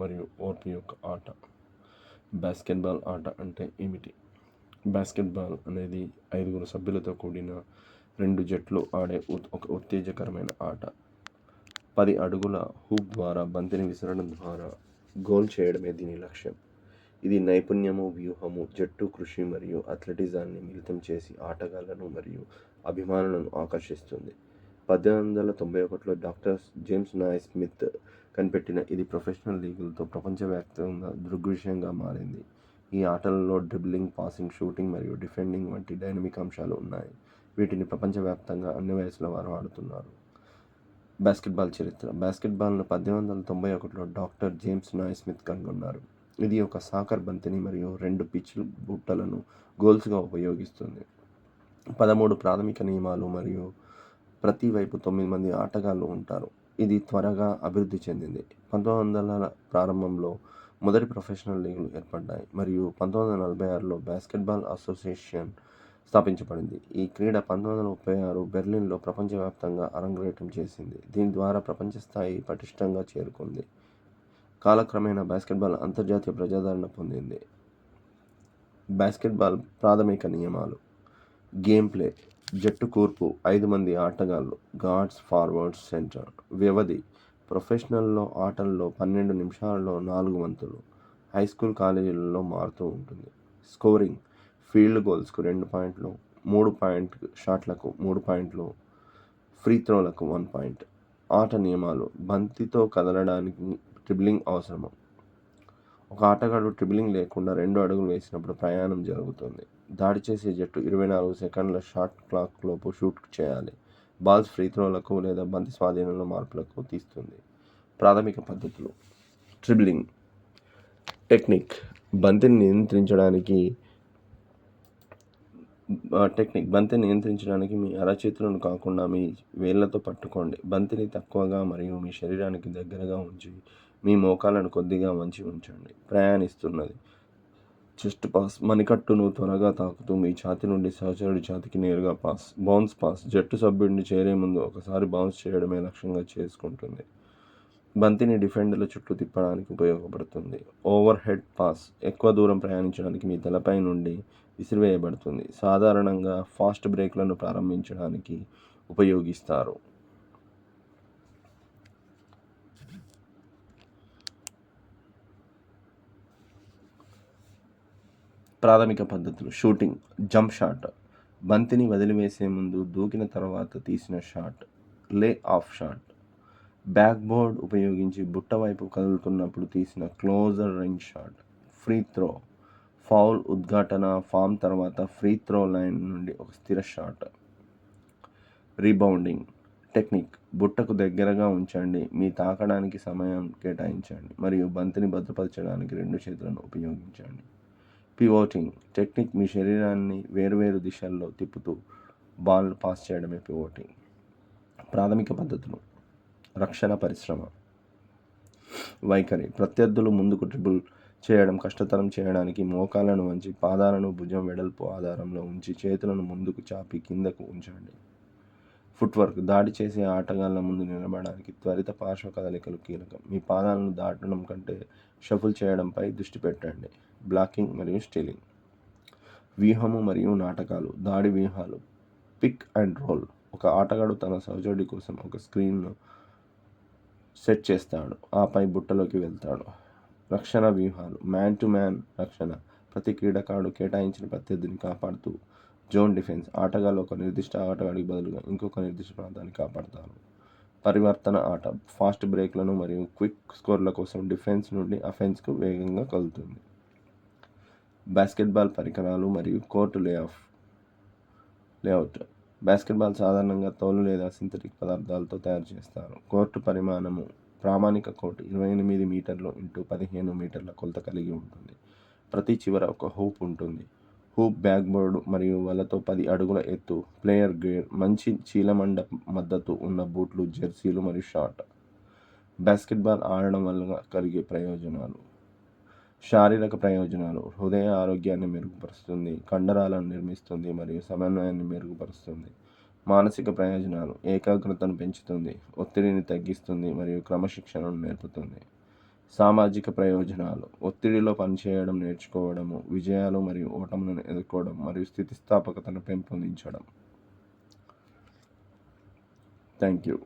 మరియు ఓర్పు యొక్క ఆట. బాస్కెట్బాల్ ఆట అంటే ఏమిటి? బాస్కెట్బాల్ అనేది 5 సభ్యులతో కూడిన 2 జట్లు ఆడే ఒక ఉత్తేజకరమైన ఆట. 10 అడుగుల హూప్ ద్వారా బంతిని విసరడం ద్వారా గోల్ చేయడమే దీని లక్ష్యం. ఇది నైపుణ్యము, వ్యూహము, జట్టు కృషి మరియు అథ్లెటిజాన్ని మిళితం చేసి ఆటగాళ్లను మరియు అభిమానులను ఆకర్షిస్తుంది. 1891లో డాక్టర్ జేమ్స్ నాయిస్మిత్ కనిపెట్టిన ఇది ప్రొఫెషనల్ లీగులతో ప్రపంచవ్యాప్తంగా దృగ్విషయంగా మారింది. ఈ ఆటలలో డ్రిబ్లింగ్, పాసింగ్, షూటింగ్ మరియు డిఫెండింగ్ వంటి డైనమిక్ అంశాలు ఉన్నాయి. వీటిని ప్రపంచవ్యాప్తంగా అన్ని వయసుల వారు ఆడుతున్నారు. బాస్కెట్బాల్ చరిత్ర. బాస్కెట్బాల్ను 1891లో డాక్టర్ జేమ్స్ నాయిస్మిత్ కనుగొన్నారు. ఇది ఒక సాకర్ బంతిని మరియు 2 పిచ్ బుట్టలను గోల్స్గా ఉపయోగిస్తుంది. 13 ప్రాథమిక నియమాలు మరియు ప్రతి వైపు 9 మంది ఆటగాళ్లు ఉంటారు. ఇది త్వరగా అభివృద్ధి చెందింది. 1900ల ప్రారంభంలో మొదటి ప్రొఫెషనల్ లీగులు ఏర్పడ్డాయి మరియు 1946లో బాస్కెట్బాల్ అసోసియేషన్ స్థాపించబడింది. ఈ క్రీడ 1936 బెర్లిన్లో ప్రపంచవ్యాప్తంగా అరంగేట్రం చేసింది. దీని ద్వారా ప్రపంచ స్థాయి పటిష్టంగా చేరుకుంది. కాలక్రమేణా బాస్కెట్బాల్ అంతర్జాతీయ ప్రజాదరణ పొందింది. బాస్కెట్బాల్ ప్రాథమిక నియమాలు. Game play. జట్టు కూర్పు 5 మంది ఆటగాళ్లు, గార్డ్స్, ఫార్వర్డ్స్, సెంటర్. వ్యవధి. ప్రొఫెషనల్లో ఆటల్లో 12 నిమిషాలలో 4 వంతులు. హైస్కూల్, కాలేజీలలో మారుతూ ఉంటుంది. స్కోరింగ్. ఫీల్డ్ గోల్స్కు 2 పాయింట్లు, 3 పాయింట్ షాట్లకు 3 పాయింట్లు, ఫ్రీ త్రోలకు 1 పాయింట్. ఆట నియమాలు. బంతితో కదలడానికి డ్రిబ్లింగ్ అవసరం. ఒక ఆటగాడు డ్రిబ్లింగ్ లేకుండా 2 అడుగులు వేసినప్పుడు ప్రయాణం జరుగుతుంది. దాడి చేసే జట్టు 24 సెకండ్ల షాట్ క్లాక్ లోపు షూట్ చేయాలి. బాల్స్ ఫ్రీ త్రోలకు లేదా బంతి స్వాధీనంలో మార్పులకు తీస్తుంది. ప్రాథమిక పద్ధతులు. డ్రిబ్లింగ్. టెక్నిక్. బంతిని నియంత్రించడానికి మీ అరచేతులను కాకుండా మీ వేళ్లతో పట్టుకోండి. బంతిని తక్కువగా మరియు మీ శరీరానికి దగ్గరగా ఉంచి మీ మోకాలను కొద్దిగా వంచి ఉంచండి. ప్రయాణిస్తున్నది. Chest pass. మణికట్టును త్వరగా తాకుతూ మీ ఛాతీ నుండి సహచరుడి ఛాతీకి నేరుగా పాస్. Bounce pass. జట్టు సభ్యుడిని చేరే ముందు ఒకసారి బౌన్స్ చేయడమే లక్ష్యంగా చేసుకుంటుంది. బంతిని డిఫెండర్ల చుట్టూ తిప్పడానికి ఉపయోగపడుతుంది. Over head pass. ఎక్కువ దూరం ప్రయాణించడానికి మీ తలపై నుండి విసిరివేయబడుతుంది. సాధారణంగా ఫాస్ట్ బ్రేక్లను ప్రారంభించడానికి ఉపయోగిస్తారు. ప్రాథమిక పద్ధతులు. షూటింగ్. Jump shot. బంతిని వదిలివేసే ముందు దూకిన తర్వాత తీసిన shot. Lay off shot. Back board ఉపయోగించి బుట్ట వైపు కదులుతున్నప్పుడు తీసిన closer range shot. Free throw. Foul, ఉద్ఘాటన, ఫామ్ తర్వాత ఫ్రీ త్రో లైన్ నుండి ఒక స్థిర షాట్. రీబౌండింగ్. టెక్నిక్. బుట్టకు దగ్గరగా ఉంచండి, మీ తాకడానికి సమయం కేటాయించండి మరియు బంతిని భద్రపరచడానికి 2 చేతులను ఉపయోగించండి. పివోటింగ్. టెక్నిక్. మీ శరీరాన్ని వేర్వేరు దిశల్లో తిప్పుతూ బాల్ పాస్ చేయడమే పివోటింగ్. ప్రాథమిక పద్ధతులు. రక్షణ పరిశ్రమ. వైఖరి. ప్రత్యర్థులు ముందుకు డ్రిబుల్ చేయడం కష్టతరం చేయడానికి మోకాళ్లను వంచి పాదాలను భుజం వెడల్పు ఆధారంలో ఉంచి చేతులను ముందుకు చాపి కిందకు ఉంచండి. ఫుట్వర్క్. దాడి చేసే ఆటగాళ్ల ముందు నిలబడడానికి త్వరిత పార్శ్వ కదలికలు కీలకం. మీ పాదాలను దాటడం కంటే షఫుల్ చేయడంపై దృష్టి పెట్టండి. బ్లాకింగ్ మరియు స్టీలింగ్. వ్యూహము మరియు నాటకాలు. దాడి వ్యూహాలు. Pick and roll. ఒక ఆటగాడు తన సహచరుడి కోసం ఒక స్క్రీన్ను సెట్ చేస్తాడు, ఆపై బుట్టలోకి వెళ్తాడు. రక్షణ వ్యూహాలు. మ్యాన్ టు మ్యాన్ రక్షణ. ప్రతి క్రీడాకారుడు కేటాయించిన ప్రత్యర్థిని కాపాడుతూ జోన్ డిఫెన్స్. ఆటగాళ్ళు ఒక నిర్దిష్ట ఆటగాడికి బదులుగా ఇంకొక నిర్దిష్ట ప్రాంతాన్ని కాపాడతారు. పరివర్తన ఆట. ఫాస్ట్ బ్రేక్లను మరియు క్విక్ స్కోర్ల కోసం డిఫెన్స్ నుండి అఫెన్స్కు వేగంగా కదులుతుంది. బాస్కెట్బాల్ పరికరాలు మరియు కోర్టు లేఅవుట్. బాస్కెట్బాల్ సాధారణంగా తోలు లేదా సింథటిక్ పదార్థాలతో తయారు చేస్తారు. కోర్టు పరిమాణము. ప్రామాణిక కోర్టు 28 మీటర్లు x 15 మీటర్ల కొలత కలిగి ఉంటుంది. ప్రతి చివర ఒక హూప్ ఉంటుంది. హూప్, బ్యాక్ బోర్డు మరియు వలతో 10 అడుగుల ఎత్తు. Player gear. మంచి చీలమండ మద్దతు ఉన్న బూట్లు, జెర్సీలు మరియు షార్ట్. బాస్కెట్బాల్ ఆడడం వల్ల కలిగే ప్రయోజనాలు. శారీరక ప్రయోజనాలు. హృదయ ఆరోగ్యాన్ని మెరుగుపరుస్తుంది, కండరాలను నిర్మిస్తుంది మరియు సమన్వయాన్ని మెరుగుపరుస్తుంది. మానసిక ప్రయోజనాలు. ఏకాగ్రతను పెంచుతుంది, ఒత్తిడిని తగ్గిస్తుంది మరియు క్రమశిక్షణను నేర్పుతుంది. సామాజిక ప్రయోజనాలు: ఒత్తిడిలో పనిచేయడం నేర్చుకోవడము, విజయాలు మరియు ఓటములను ఎదుర్కోవడం మరియు స్థితిస్థాపకతను పెంపొందించడం. Thank you.